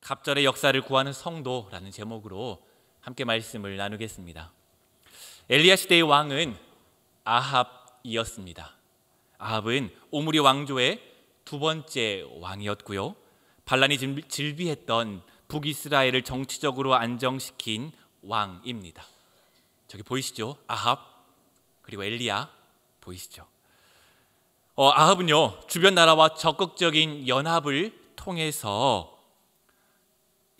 갑절의 역사를 구하는 성도라는 제목으로 함께 말씀을 나누겠습니다. 엘리야 시대의 왕은 아합이었습니다. 아합은 오므리 왕조의 두 번째 왕이었고요, 반란이 질비했던 북이스라엘을 정치적으로 안정시킨 왕입니다. 저기 보이시죠? 아합 그리고 엘리야 보이시죠? 아합은요, 주변 나라와 적극적인 연합을 통해서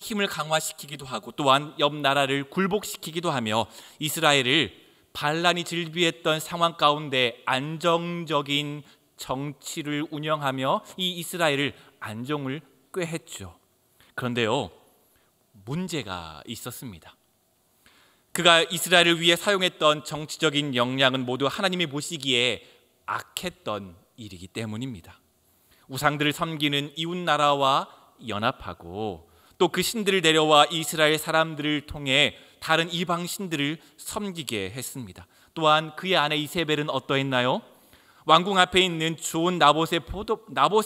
힘을 강화시키기도 하고 또한 옆 나라를 굴복시키기도 하며 이스라엘을 반란이 질비했던 상황 가운데 안정적인 정치를 운영하며 이 이스라엘을 안정을 꾀했죠. 그런데요, 문제가 있었습니다. 그가 이스라엘을 위해 사용했던 정치적인 역량은 모두 하나님이 보시기에 악했던 일이기 때문입니다. 우상들을 섬기는 이웃 나라와 연합하고 또 그 신들을 내려와 이스라엘 사람들을 통해 다른 이방 신들을 섬기게 했습니다. 또한 그의 아내 이세벨은 어떠했나요? 왕궁 앞에 있는 좋은 나봇의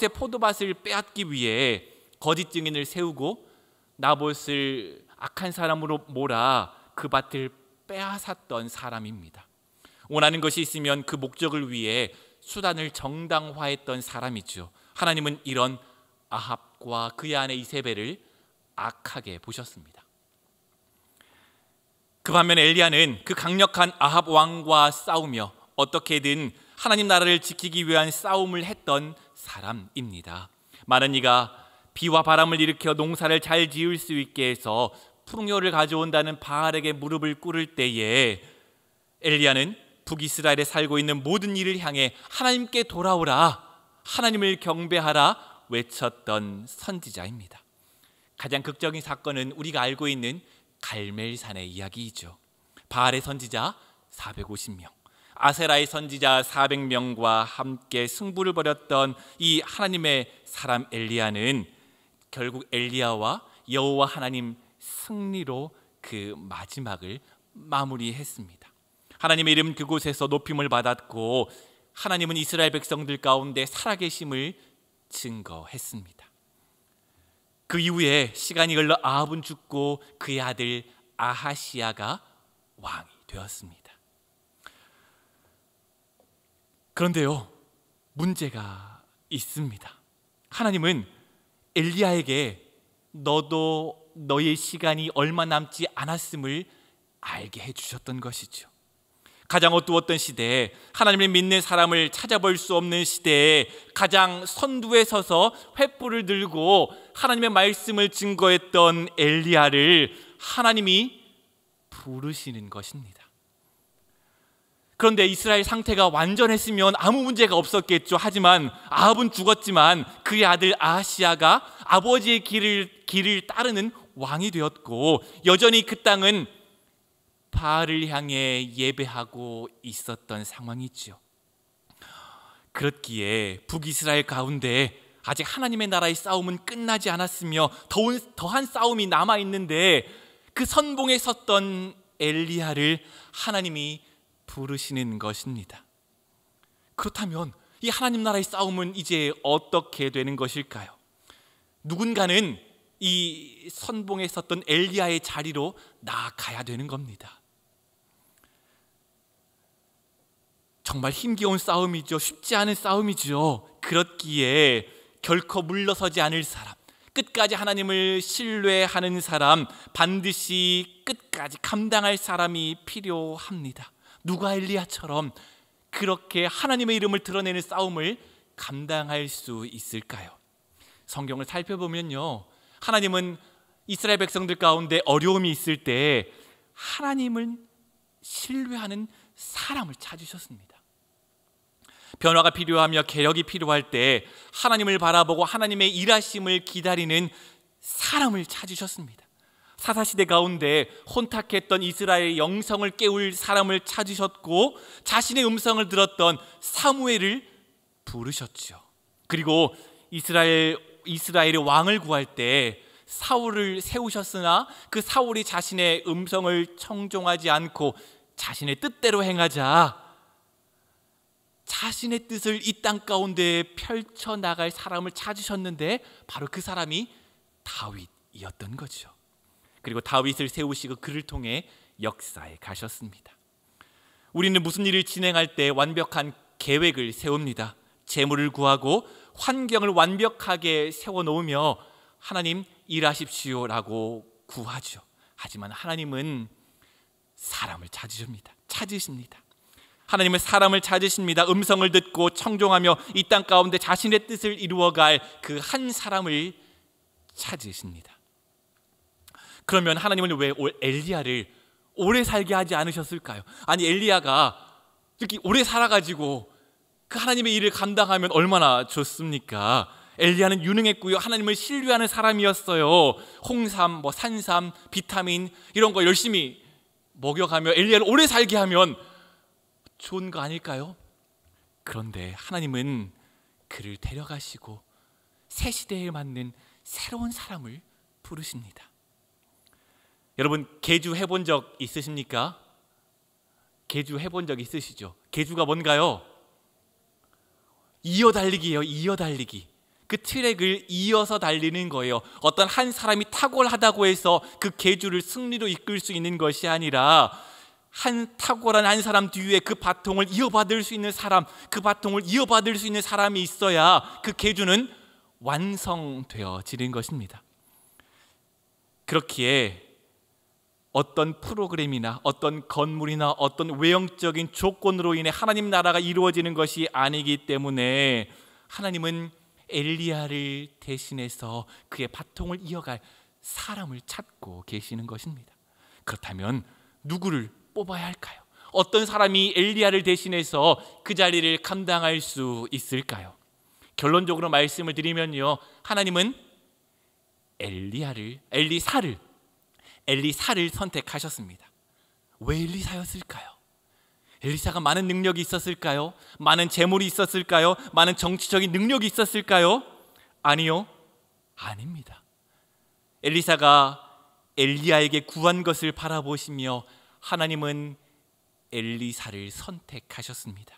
포도밭을 빼앗기 위해 거짓 증인을 세우고 나봇을 악한 사람으로 몰아 그 밭을 빼앗았던 사람입니다. 원하는 것이 있으면 그 목적을 위해 수단을 정당화했던 사람이죠. 하나님은 이런 아합과 그의 아내 이세벨을 악하게 보셨습니다. 그 반면에 엘리야는 그 강력한 아합 왕과 싸우며 어떻게든 하나님 나라를 지키기 위한 싸움을 했던 사람입니다. 많은 이가 비와 바람을 일으켜 농사를 잘 지을 수 있게 해서 풍요를 가져온다는 바알에게 무릎을 꿇을 때에 엘리야는 북이스라엘에 살고 있는 모든 이를 향해 하나님께 돌아오라, 하나님을 경배하라 외쳤던 선지자입니다. 가장 극적인 사건은 우리가 알고 있는 갈멜산의 이야기이죠. 바알의 선지자 450명, 아세라의 선지자 400명과 함께 승부를 벌였던 이 하나님의 사람 엘리야는 결국 엘리야와 여호와 하나님 승리로 그 마지막을 마무리했습니다. 하나님의 이름 그곳에서 높임을 받았고 하나님은 이스라엘 백성들 가운데 살아계심을 증거했습니다. 그 이후에 시간이 흘러 아합은 죽고 그의 아들 아하시야가 왕이 되었습니다. 그런데요, 문제가 있습니다. 하나님은 엘리야에게 너도 너의 시간이 얼마 남지 않았음을 알게 해주셨던 것이죠. 가장 어두웠던 시대에, 하나님을 믿는 사람을 찾아볼 수 없는 시대에 가장 선두에 서서 횃불을 들고 하나님의 말씀을 증거했던 엘리야를 하나님이 부르시는 것입니다. 그런데 이스라엘 상태가 완전했으면 아무 문제가 없었겠죠. 하지만 아합은 죽었지만 그의 아들 아하시야가 아버지의 길을 따르는 왕이 되었고 여전히 그 땅은 바알을 향해 예배하고 있었던 상황이죠. 그렇기에 북이스라엘 가운데 아직 하나님의 나라의 싸움은 끝나지 않았으며 더한 싸움이 남아있는데 그 선봉에 섰던 엘리야를 하나님이 부르시는 것입니다. 그렇다면 이 하나님 나라의 싸움은 이제 어떻게 되는 것일까요? 누군가는 이 선봉에 섰던 엘리야의 자리로 나아가야 되는 겁니다. 정말 힘겨운 싸움이죠. 쉽지 않은 싸움이죠. 그렇기에 결코 물러서지 않을 사람, 끝까지 하나님을 신뢰하는 사람, 반드시 끝까지 감당할 사람이 필요합니다. 누가 엘리야처럼 그렇게 하나님의 이름을 드러내는 싸움을 감당할 수 있을까요? 성경을 살펴보면요, 하나님은 이스라엘 백성들 가운데 어려움이 있을 때 하나님을 신뢰하는 사람을 찾으셨습니다. 변화가 필요하며 개혁이 필요할 때 하나님을 바라보고 하나님의 일하심을 기다리는 사람을 찾으셨습니다. 사사시대 가운데 혼탁했던 이스라엘의 영성을 깨울 사람을 찾으셨고 자신의 음성을 들었던 사무엘을 부르셨죠. 그리고 이스라엘의 왕을 구할 때 사울을 세우셨으나 그 사울이 자신의 음성을 청종하지 않고 자신의 뜻대로 행하자 자신의 뜻을 이 땅 가운데 펼쳐나갈 사람을 찾으셨는데 바로 그 사람이 다윗이었던 거죠. 그리고 다윗을 세우시고 그를 통해 역사에 가셨습니다. 우리는 무슨 일을 진행할 때 완벽한 계획을 세웁니다. 재물을 구하고 환경을 완벽하게 세워놓으며 하나님 일하십시오라고 구하죠. 하지만 하나님은 사람을 찾으십니다. 하나님은 사람을 찾으십니다. 음성을 듣고 청종하며 이 땅 가운데 자신의 뜻을 이루어갈 그 한 사람을 찾으십니다. 그러면 하나님은 왜 엘리야를 오래 살게 하지 않으셨을까요? 아니, 엘리야가 이렇게 오래 살아가지고 그 하나님의 일을 감당하면 얼마나 좋습니까? 엘리야는 유능했고요, 하나님을 신뢰하는 사람이었어요. 홍삼, 산삼, 비타민 이런 거 열심히 먹여가며 엘리야를 오래 살게 하면 좋은 거 아닐까요? 그런데 하나님은 그를 데려가시고 새 시대에 맞는 새로운 사람을 부르십니다. 여러분, 계주 해본 적 있으십니까? 계주 해본 적 있으시죠? 계주가 뭔가요? 이어 달리기예요. 이어 달리기. 그 트랙을 이어서 달리는 거예요. 어떤 한 사람이 탁월하다고 해서 그 계주를 승리로 이끌 수 있는 것이 아니라 한 탁월한 한 사람 뒤에 그 바통을 이어받을 수 있는 사람, 그 바통을 이어받을 수 있는 사람이 있어야 그 계주는 완성되어지는 것입니다. 그렇기에 어떤 프로그램이나 어떤 건물이나 어떤 외형적인 조건으로 인해 하나님 나라가 이루어지는 것이 아니기 때문에 하나님은 엘리야를 대신해서 그의 바통을 이어갈 사람을 찾고 계시는 것입니다. 그렇다면 누구를 뽑아야 할까요? 어떤 사람이 엘리야를 대신해서 그 자리를 감당할 수 있을까요? 결론적으로 말씀을 드리면요, 하나님은 엘리사를 선택하셨습니다. 왜 엘리사였을까요? 엘리사가 많은 능력이 있었을까요? 많은 재물이 있었을까요? 많은 정치적인 능력이 있었을까요? 아니요, 아닙니다. 엘리사가 엘리야에게 구한 것을 바라보시며 하나님은 엘리사를 선택하셨습니다.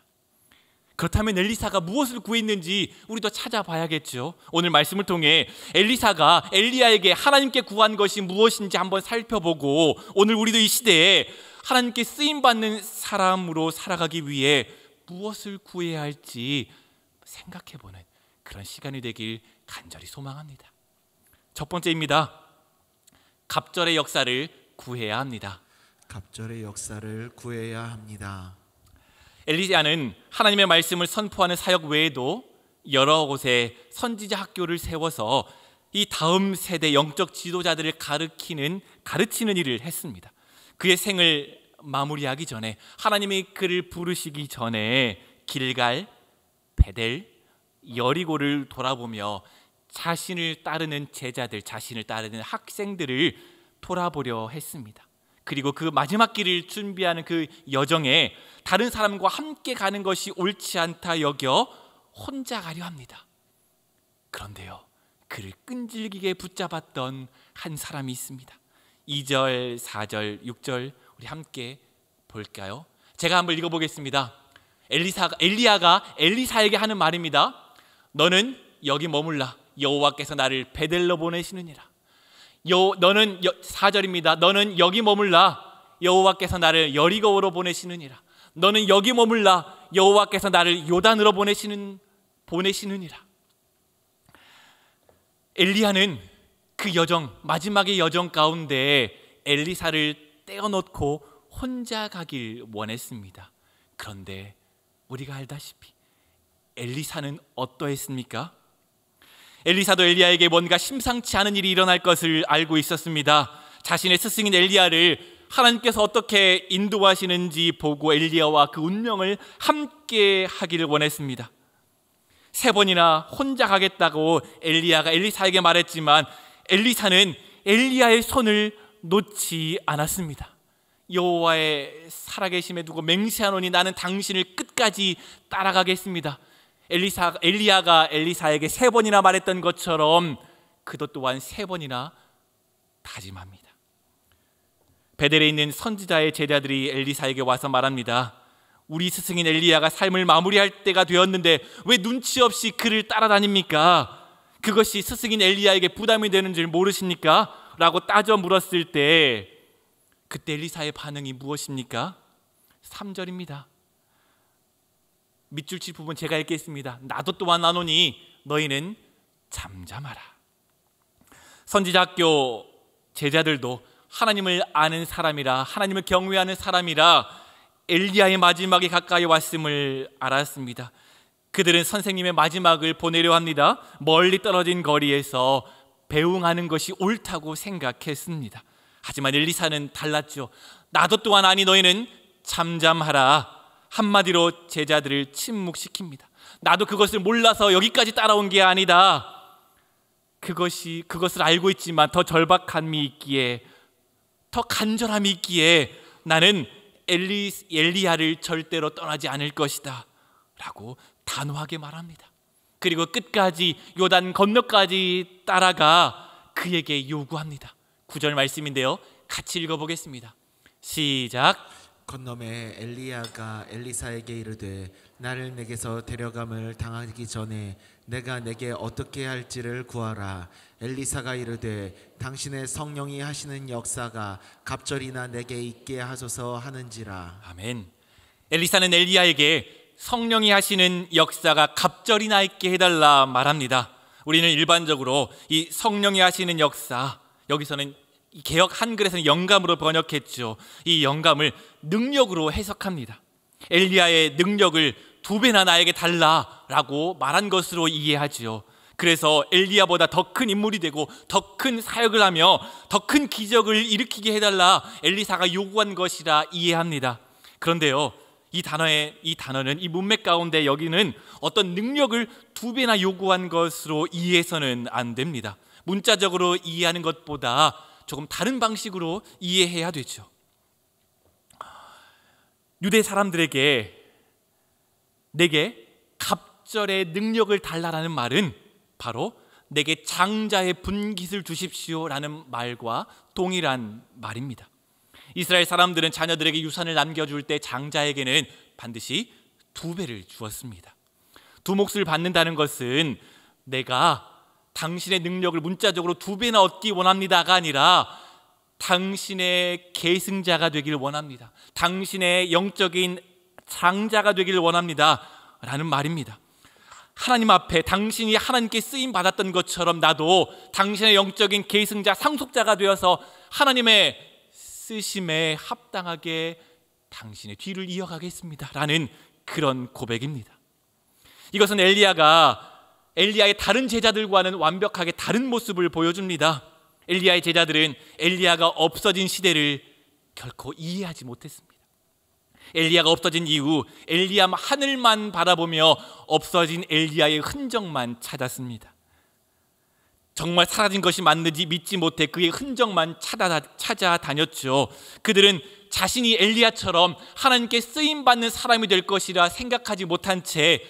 그렇다면 엘리사가 무엇을 구했는지 우리도 찾아봐야겠죠. 오늘 말씀을 통해 엘리사가 엘리야에게 하나님께 구한 것이 무엇인지 한번 살펴보고 오늘 우리도 이 시대에 하나님께 쓰임받는 사람으로 살아가기 위해 무엇을 구해야 할지 생각해보는 그런 시간이 되길 간절히 소망합니다. 첫 번째입니다. 갑절의 역사를 구해야 합니다. 갑절의 역사를 구해야 합니다. 엘리야는 하나님의 말씀을 선포하는 사역 외에도 여러 곳에 선지자 학교를 세워서 이 다음 세대 영적 지도자들을 가르치는 일을 했습니다. 그의 생을 마무리하기 전에 하나님이 그를 부르시기 전에 길갈, 베델, 여리고를 돌아보며 자신을 따르는 제자들, 자신을 따르는 학생들을 돌아보려 했습니다. 그리고 그 마지막 길을 준비하는 그 여정에 다른 사람과 함께 가는 것이 옳지 않다 여겨 혼자 가려 합니다. 그런데요, 그를 끈질기게 붙잡았던 한 사람이 있습니다. 2절, 4절, 6절 우리 함께 볼까요? 제가 한번 읽어보겠습니다. 엘리야가 엘리사에게 하는 말입니다. 너는 여기 머물라. 여호와께서 나를 베델로 보내시느니라. 너는 4절입니다. 너는 여기 머물라. 여호와께서 나를 여리고로 보내시느니라. 너는 여기 머물라. 여호와께서 나를 요단으로 보내시느니라. 엘리야는 그 여정, 마지막의 여정 가운데 엘리사를 떼어놓고 혼자 가길 원했습니다. 그런데 우리가 알다시피 엘리사는 어떠했습니까? 엘리사도 엘리야에게 뭔가 심상치 않은 일이 일어날 것을 알고 있었습니다. 자신의 스승인 엘리야를 하나님께서 어떻게 인도하시는지 보고 엘리야와 그 운명을 함께 하기를 원했습니다. 3번이나 혼자 가겠다고 엘리야가 엘리사에게 말했지만 엘리사는 엘리야의 손을 놓지 않았습니다. 여호와의 살아계심에 두고 맹세하노니 나는 당신을 끝까지 따라가겠습니다. 엘리야가 엘리사에게 3번이나 말했던 것처럼 그도 또한 3번이나 다짐합니다. 베델에 있는 선지자의 제자들이 엘리사에게 와서 말합니다. 우리 스승인 엘리야가 삶을 마무리할 때가 되었는데 왜 눈치 없이 그를 따라다닙니까? 그것이 스승인 엘리야에게 부담이 되는 줄 모르십니까? 라고 따져 물었을 때 그때 엘리사의 반응이 무엇입니까? 3절입니다. 밑줄 칠 부분 제가 읽겠습니다. 나도 또한 나노니 너희는 잠잠하라. 선지자학교 제자들도 하나님을 아는 사람이라, 하나님을 경외하는 사람이라 엘리야의 마지막에 가까이 왔음을 알았습니다. 그들은 선생님의 마지막을 보내려 합니다. 멀리 떨어진 거리에서 배웅하는 것이 옳다고 생각했습니다. 하지만 엘리사는 달랐죠. 나도 또한 아니 너희는 잠잠하라. 한마디로 제자들을 침묵시킵니다. 나도 그것을 몰라서 여기까지 따라온 게 아니다. 그것을 알고 있지만 더 절박함이 있기에, 더 간절함이 있기에 나는 엘리야를 절대로 떠나지 않을 것이다 라고 단호하게 말합니다. 그리고 끝까지 요단 건너까지 따라가 그에게 요구합니다. 9절 말씀인데요, 같이 읽어보겠습니다. 시작. 건너매 엘리야가 엘리사에게 이르되 나를 내게서 데려감을 당하기 전에 내가 내게 어떻게 할지를 구하라. 엘리사가 이르되 당신의 성령이 하시는 역사가 갑절이나 내게 있게 하소서 하는지라. 아멘. 엘리사는 엘리야에게 성령이 하시는 역사가 갑절이나 있게 해달라 말합니다. 우리는 일반적으로 이 성령이 하시는 역사, 여기서는 개역 한글에서는 영감으로 번역했죠. 이 영감을 능력으로 해석합니다. 엘리야의 능력을 2배나 나에게 달라라고 말한 것으로 이해하죠. 그래서 엘리야보다 더 큰 인물이 되고 더 큰 사역을 하며 더 큰 기적을 일으키게 해달라 엘리사가 요구한 것이라 이해합니다. 그런데요, 이 단어는 이 문맥 가운데 여기는 어떤 능력을 2배나 요구한 것으로 이해해서는 안 됩니다. 문자적으로 이해하는 것보다 조금 다른 방식으로 이해해야 되죠. 유대 사람들에게 내게 갑절의 능력을 달라라는 말은 바로 내게 장자의 분깃을 주십시오라는 말과 동일한 말입니다. 이스라엘 사람들은 자녀들에게 유산을 남겨줄 때 장자에게는 반드시 2배를 주었습니다. 두 몫을 받는다는 것은 내가 당신의 능력을 문자적으로 2배나 얻기 원합니다가 아니라 당신의 계승자가 되기를 원합니다. 당신의 영적인 장자가 되기를 원합니다 라는 말입니다. 하나님 앞에 당신이 하나님께 쓰임 받았던 것처럼 나도 당신의 영적인 계승자, 상속자가 되어서 하나님의 쓰심에 합당하게 당신의 뒤를 이어가겠습니다 라는 그런 고백입니다. 이것은 엘리야의 다른 제자들과는 완벽하게 다른 모습을 보여줍니다. 엘리야의 제자들은 엘리야가 없어진 시대를 결코 이해하지 못했습니다. 엘리야가 없어진 이후 엘리야 하늘만 바라보며 없어진 엘리야의 흔적만 찾았습니다. 정말 사라진 것이 맞는지 믿지 못해 그의 흔적만 찾아다녔죠. 그들은 자신이 엘리야처럼 하나님께 쓰임받는 사람이 될 것이라 생각하지 못한 채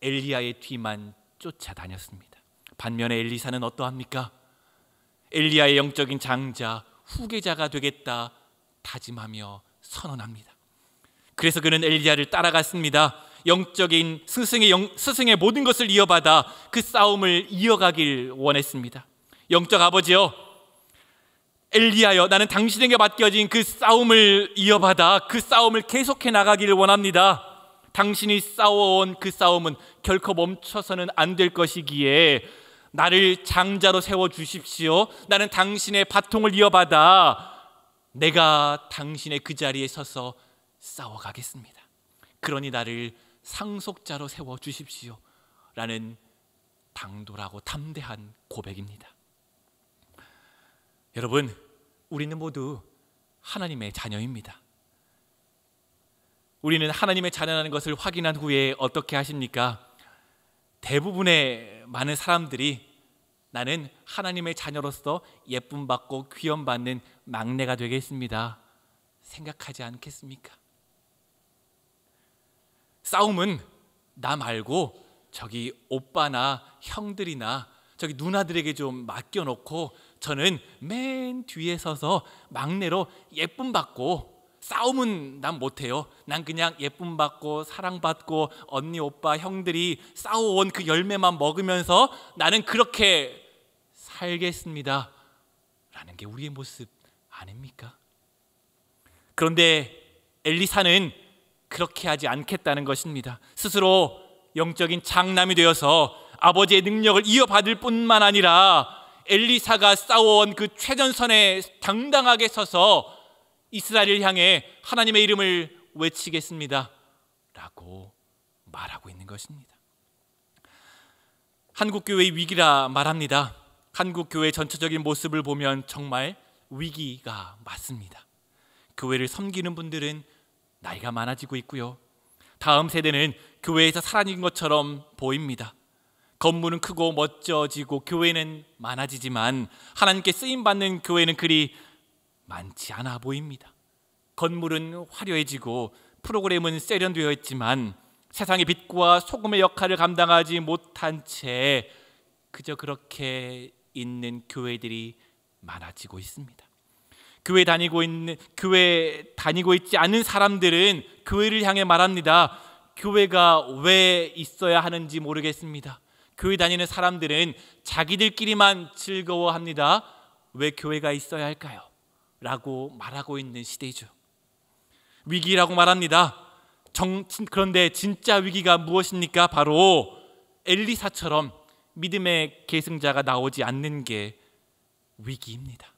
엘리야의 뒤만 쫓아다녔습니다. 반면에 엘리사는 어떠합니까? 엘리야의 영적인 장자, 후계자가 되겠다 다짐하며 선언합니다. 그래서 그는 엘리야를 따라갔습니다. 영적인 스승의 모든 것을 이어받아 그 싸움을 이어가길 원했습니다. 영적 아버지여, 엘리야여, 나는 당신에게 맡겨진 그 싸움을 이어받아 그 싸움을 계속해 나가기를 원합니다. 당신이 싸워온 그 싸움은 결코 멈춰서는 안 될 것이기에 나를 장자로 세워주십시오. 나는 당신의 바통을 이어받아 내가 당신의 그 자리에 서서 싸워가겠습니다. 그러니 나를 상속자로 세워주십시오 라는 당돌하고 담대한 고백입니다. 여러분, 우리는 모두 하나님의 자녀입니다. 우리는 하나님의 자녀라는 것을 확인한 후에 어떻게 하십니까? 대부분의 많은 사람들이 나는 하나님의 자녀로서 예쁨받고 귀염받는 막내가 되겠습니다 생각하지 않겠습니까? 싸움은 나 말고 저기 오빠나 형들이나 저기 누나들에게 좀 맡겨놓고 저는 맨 뒤에 서서 막내로 예쁨받고 싸움은 난 못해요. 난 그냥 예쁨 받고 사랑받고 언니 오빠 형들이 싸워온 그 열매만 먹으면서 나는 그렇게 살겠습니다 라는 게 우리의 모습 아닙니까? 그런데 엘리사는 그렇게 하지 않겠다는 것입니다. 스스로 영적인 장남이 되어서 아버지의 능력을 이어받을 뿐만 아니라 엘리사가 싸워온 그 최전선에 당당하게 서서 이스라엘을 향해 하나님의 이름을 외치겠습니다 라고 말하고 있는 것입니다. 한국교회의 위기라 말합니다. 한국교회의 전체적인 모습을 보면 정말 위기가 맞습니다. 교회를 섬기는 분들은 나이가 많아지고 있고요. 다음 세대는 교회에서 사라진 것처럼 보입니다. 건물은 크고 멋져지고 교회는 많아지지만 하나님께 쓰임받는 교회는 그리 많지 않아 보입니다. 건물은 화려해지고 프로그램은 세련되어 있지만 세상의 빛과 소금의 역할을 감당하지 못한 채 그저 그렇게 있는 교회들이 많아지고 있습니다. 교회 다니고 있지 않은 사람들은 교회를 향해 말합니다. 교회가 왜 있어야 하는지 모르겠습니다. 교회 다니는 사람들은 자기들끼리만 즐거워합니다. 왜 교회가 있어야 할까요? 라고 말하고 있는 시대이죠. 위기라고 말합니다. 그런데 진짜 위기가 무엇입니까? 바로 엘리사처럼 믿음의 계승자가 나오지 않는 게 위기입니다.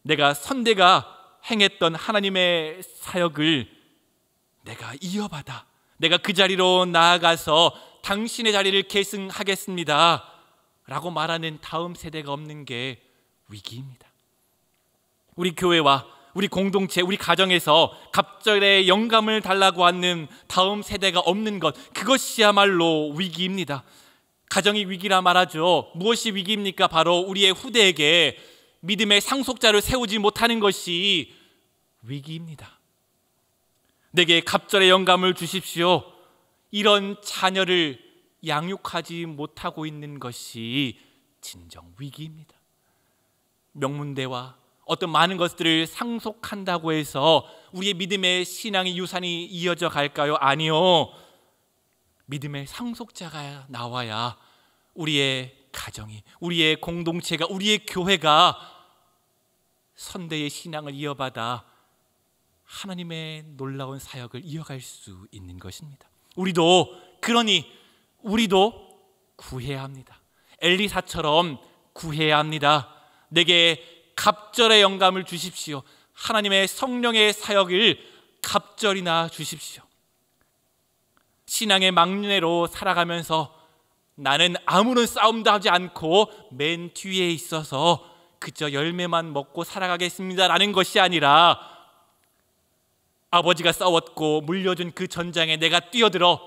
내가 선대가 행했던 하나님의 사역을 내가 이어받아 내가 그 자리로 나아가서 당신의 자리를 계승하겠습니다 라고 말하는 다음 세대가 없는 게 위기입니다. 우리 교회와 우리 공동체, 우리 가정에서 갑절의 영감을 달라고 하는 다음 세대가 없는 것, 그것이야말로 위기입니다. 가정이 위기라 말하죠. 무엇이 위기입니까? 바로 우리의 후대에게 믿음의 상속자를 세우지 못하는 것이 위기입니다. 내게 갑절의 영감을 주십시오. 이런 자녀를 양육하지 못하고 있는 것이 진정 위기입니다. 명문대와 어떤 많은 것들을 상속한다고 해서 우리의 믿음의 신앙의 유산이 이어져 갈까요? 아니요. 믿음의 상속자가 나와야 우리의 가정이, 우리의 공동체가, 우리의 교회가 선대의 신앙을 이어받아 하나님의 놀라운 사역을 이어갈 수 있는 것입니다. 그러니 우리도 구해야 합니다. 엘리사처럼 구해야 합니다. 내게 갑절의 영감을 주십시오. 하나님의 성령의 사역을 갑절이나 주십시오. 신앙의 막내로 살아가면서 나는 아무런 싸움도 하지 않고 맨 뒤에 있어서 그저 열매만 먹고 살아가겠습니다 라는 것이 아니라 아버지가 싸웠고 물려준 그 전장에 내가 뛰어들어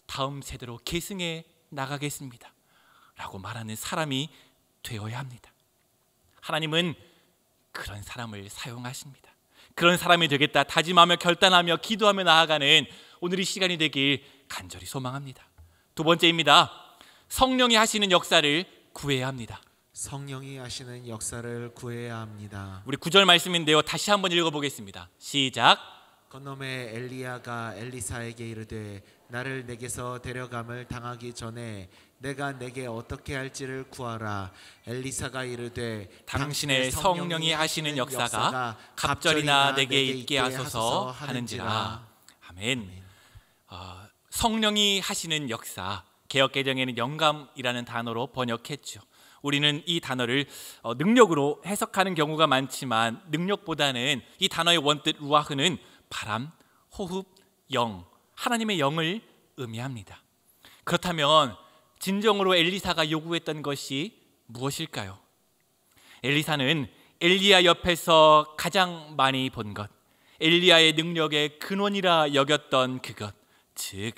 다음 세대로 계승해 나가겠습니다 라고 말하는 사람이 되어야 합니다. 하나님은 그런 사람을 사용하십니다. 그런 사람이 되겠다 다짐하며 결단하며 기도하며 나아가는 오늘의 시간이 되길 간절히 소망합니다. 두 번째입니다. 성령이 하시는 역사를 구해야 합니다. 성령이 하시는 역사를 구해야 합니다. 우리 9절 말씀인데요. 다시 한번 읽어보겠습니다. 시작. 건너매 엘리야가 엘리사에게 이르되 나를 내게서 데려감을 당하기 전에 내가 내게 어떻게 할지를 구하라. 엘리사가 이르되 당신의 성령이 하시는 역사가 갑절이나 내게 있게 하소서 하는지라. 아멘. 성령이 하시는 역사, 개역개정에는 영감이라는 단어로 번역했죠. 우리는 이 단어를 능력으로 해석하는 경우가 많지만 능력보다는 이 단어의 원뜻 루아흐는 바람, 호흡, 영, 하나님의 영을 의미합니다. 그렇다면 진정으로 엘리사가 요구했던 것이 무엇일까요? 엘리사는 엘리야 옆에서 가장 많이 본 것, 엘리야의 능력의 근원이라 여겼던 그것, 즉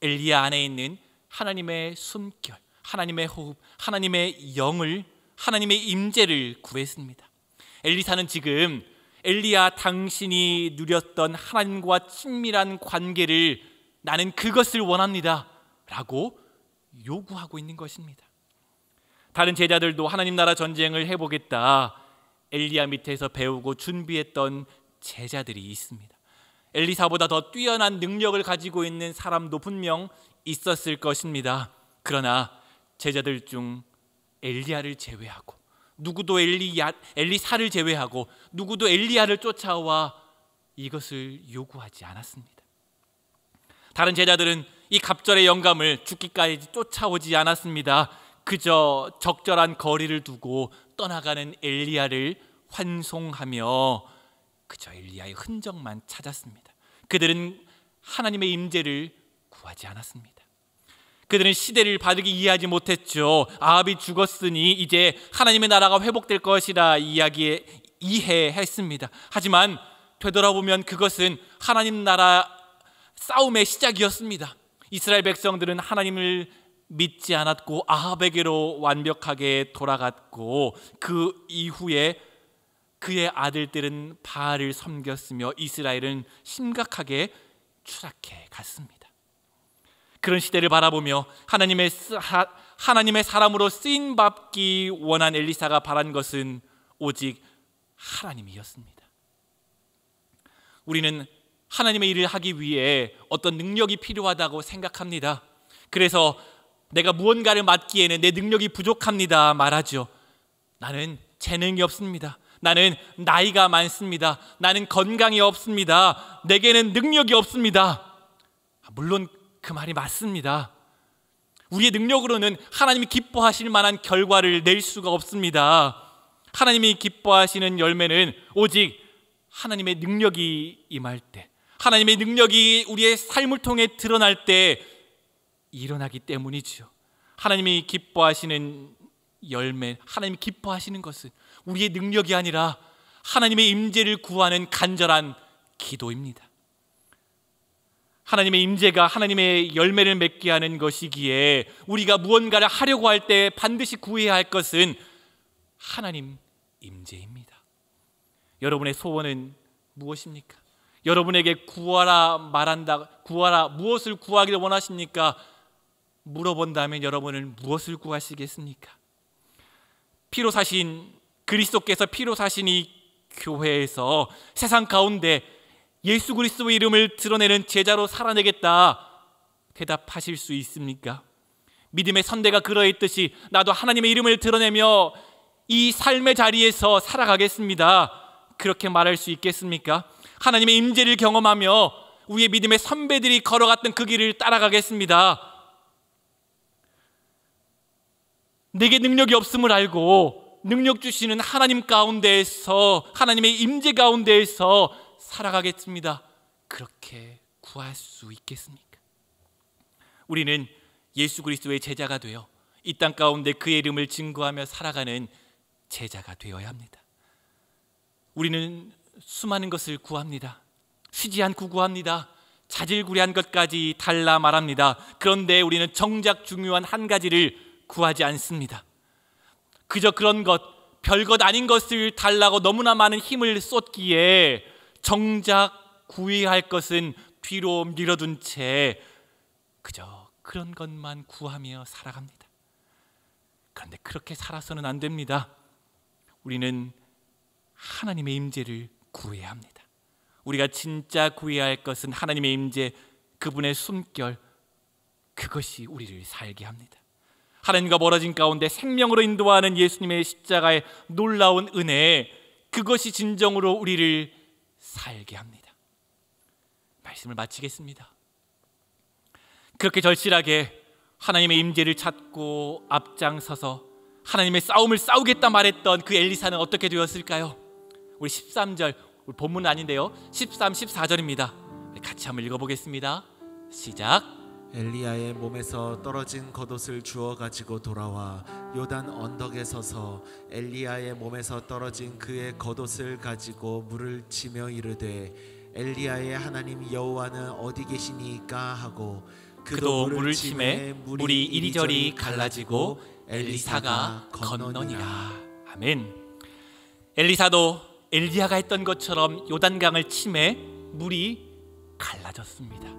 엘리야 안에 있는 하나님의 숨결, 하나님의 호흡, 하나님의 영을, 하나님의 임재를 구했습니다. 엘리사는 지금 엘리야 당신이 누렸던 하나님과 친밀한 관계를 나는 그것을 원합니다 라고 요구하고 있는 것입니다. 다른 제자들도 하나님 나라 전쟁을 해보겠다 엘리야 밑에서 배우고 준비했던 제자들이 있습니다. 엘리사보다 더 뛰어난 능력을 가지고 있는 사람도 분명 있었을 것입니다. 그러나 제자들 중 엘리야를 제외하고 누구도 엘리사를 제외하고 누구도 엘리야를 쫓아와 이것을 요구하지 않았습니다. 다른 제자들은 이 갑절의 영감을 죽기까지 쫓아오지 않았습니다. 그저 적절한 거리를 두고 떠나가는 엘리야를 환송하며 그저 엘리야의 흔적만 찾았습니다. 그들은 하나님의 임재를 구하지 않았습니다. 그들은 시대를 바르게 이해하지 못했죠. 아합이 죽었으니 이제 하나님의 나라가 회복될 것이라 이해했습니다. 하지만 되돌아보면 그것은 하나님 나라 싸움의 시작이었습니다. 이스라엘 백성들은 하나님을 믿지 않았고 아합에게로 완벽하게 돌아갔고 그 이후에 그의 아들들은 바알을 섬겼으며 이스라엘은 심각하게 추락해 갔습니다. 그런 시대를 바라보며 하나님의 사람으로 쓰임 받기 원한 엘리사가 바란 것은 오직 하나님이었습니다. 우리는 하나님의 일을 하기 위해 어떤 능력이 필요하다고 생각합니다. 그래서 내가 무언가를 맡기에는 내 능력이 부족합니다 말하죠. 나는 재능이 없습니다. 나는 나이가 많습니다. 나는 건강이 없습니다. 내게는 능력이 없습니다. 물론 그 말이 맞습니다. 우리의 능력으로는 하나님이 기뻐하실 만한 결과를 낼 수가 없습니다. 하나님이 기뻐하시는 열매는 오직 하나님의 능력이 임할 때, 하나님의 능력이 우리의 삶을 통해 드러날 때 일어나기 때문이죠. 하나님이 기뻐하시는 열매, 하나님이 기뻐하시는 것은 우리의 능력이 아니라 하나님의 임재를 구하는 간절한 기도입니다. 하나님의 임재가 하나님의 열매를 맺게 하는 것이기에 우리가 무언가를 하려고 할 때 반드시 구해야 할 것은 하나님 임재입니다. 여러분의 소원은 무엇입니까? 여러분에게 구하라 말한다, 구하라, 무엇을 구하기를 원하십니까? 물어본다면 여러분은 무엇을 구하시겠습니까? 피로 사신 그리스도께서 피로 사신 이 교회에서 세상 가운데 예수 그리스도의 이름을 드러내는 제자로 살아내겠다 대답하실 수 있습니까? 믿음의 선대가 그러했듯이 나도 하나님의 이름을 드러내며 이 삶의 자리에서 살아가겠습니다. 그렇게 말할 수 있겠습니까? 하나님의 임재를 경험하며 우리의 믿음의 선배들이 걸어갔던 그 길을 따라가겠습니다. 내게 능력이 없음을 알고 능력 주시는 하나님 가운데에서, 하나님의 임재 가운데에서 살아가겠습니다. 그렇게 구할 수 있겠습니까? 우리는 예수 그리스도의 제자가 되어 이 땅 가운데 그의 이름을 증거하며 살아가는 제자가 되어야 합니다. 우리는 수많은 것을 구합니다. 쉬지 않고 구합니다. 자질구레한 것까지 달라 말합니다. 그런데 우리는 정작 중요한 한 가지를 구하지 않습니다. 그저 그런 것, 별것 아닌 것을 달라고 너무나 많은 힘을 쏟기에 정작 구해야 할 것은 뒤로 밀어둔 채 그저 그런 것만 구하며 살아갑니다. 그런데 그렇게 살아서는 안 됩니다. 우리는 하나님의 임재를 구해야 합니다. 우리가 진짜 구해야 할 것은 하나님의 임재, 그분의 숨결, 그것이 우리를 살게 합니다. 하나님과 멀어진 가운데 생명으로 인도하는 예수님의 십자가의 놀라운 은혜, 그것이 진정으로 우리를 살게 합니다. 말씀을 마치겠습니다. 그렇게 절실하게 하나님의 임재를 찾고 앞장서서 하나님의 싸움을 싸우겠다 말했던 그 엘리사는 어떻게 되었을까요? 우리 13절, 우리 본문은 아닌데요, 13, 14절입니다. 같이 한번 읽어보겠습니다. 시작. 엘리야의 몸에서 떨어진 겉옷을 주워 가지고 돌아와 요단 언덕에 서서 엘리야의 몸에서 떨어진 그의 겉옷을 가지고 물을 치며 이르되 엘리야의 하나님 여호와는 어디 계시니까 하고 그도 물을 치매 물이 이리저리 갈라지고 엘리사가 건너니라. 아멘. 엘리사도 엘리야가 했던 것처럼 요단강을 치매 물이 갈라졌습니다.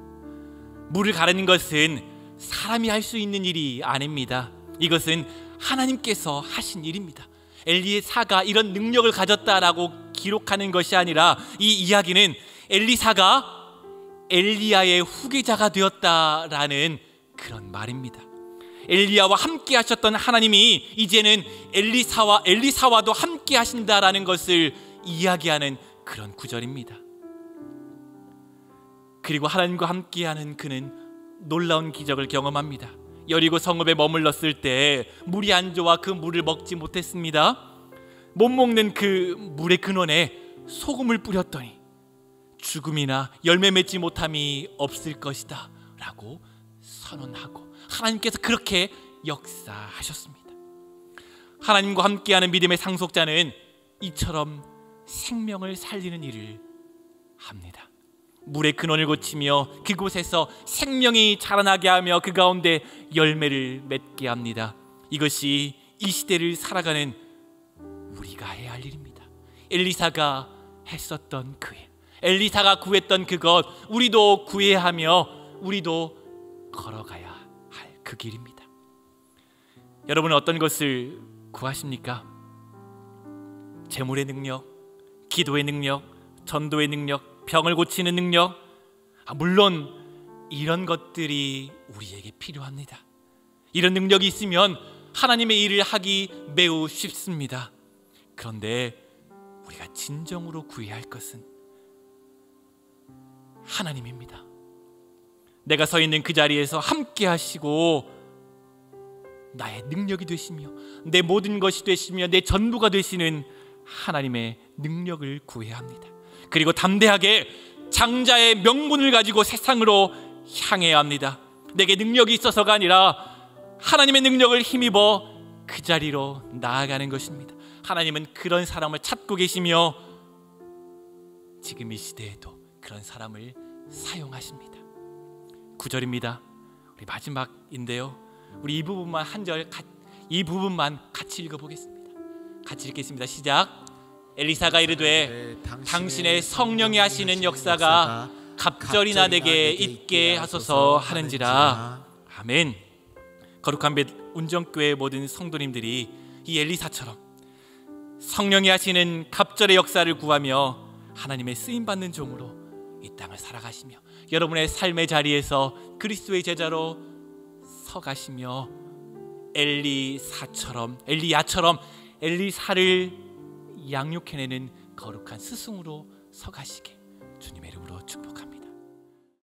물을 가르는 것은 사람이 할 수 있는 일이 아닙니다. 이것은 하나님께서 하신 일입니다. 엘리사가 이런 능력을 가졌다라고 기록하는 것이 아니라 이 이야기는 엘리사가 엘리야의 후계자가 되었다라는 그런 말입니다. 엘리야와 함께 하셨던 하나님이 이제는 엘리사와도 함께 하신다라는 것을 이야기하는 그런 구절입니다. 그리고 하나님과 함께하는 그는 놀라운 기적을 경험합니다. 여리고 성읍에 머물렀을 때 물이 안 좋아 그 물을 먹지 못했습니다. 못 먹는 그 물의 근원에 소금을 뿌렸더니 죽음이나 열매 맺지 못함이 없을 것이다 라고 선언하고 하나님께서 그렇게 역사하셨습니다. 하나님과 함께하는 믿음의 상속자는 이처럼 생명을 살리는 일을 합니다. 물의 근원을 고치며 그곳에서 생명이 자라나게 하며 그 가운데 열매를 맺게 합니다. 이것이 이 시대를 살아가는 우리가 해야 할 일입니다. 엘리사가 했었던 그 일, 엘리사가 구했던 그것, 우리도 구해야 하며 우리도 걸어가야 할 그 길입니다. 여러분은 어떤 것을 구하십니까? 재물의 능력, 기도의 능력, 전도의 능력, 병을 고치는 능력, 물론 이런 것들이 우리에게 필요합니다. 이런 능력이 있으면 하나님의 일을 하기 매우 쉽습니다. 그런데 우리가 진정으로 구해야 할 것은 하나님입니다. 내가 서 있는 그 자리에서 함께 하시고 나의 능력이 되시며 내 모든 것이 되시며 내 전부가 되시는 하나님의 능력을 구해야 합니다. 그리고 담대하게 장자의 명분을 가지고 세상으로 향해야 합니다. 내게 능력이 있어서가 아니라 하나님의 능력을 힘입어 그 자리로 나아가는 것입니다. 하나님은 그런 사람을 찾고 계시며 지금 이 시대에도 그런 사람을 사용하십니다. 9절입니다. 우리 마지막인데요. 우리 이 부분만 이 부분만 같이 읽어보겠습니다. 같이 읽겠습니다. 시작. 엘리사가 이르되 당신의 성령이 하시는 역사가 갑절이나 내게 있게 하소서 하는지라. 아멘. 거룩한 벳 운정교회 모든 성도님들이 이 엘리사처럼 성령이 하시는 갑절의 역사를 구하며 하나님의 쓰임받는 종으로 이 땅을 살아가시며 여러분의 삶의 자리에서 그리스도의 제자로 서가시며 엘리야처럼 엘리사를 양육해내는 거룩한 스승으로 서가시게 주님의 이름으로 축복합니다.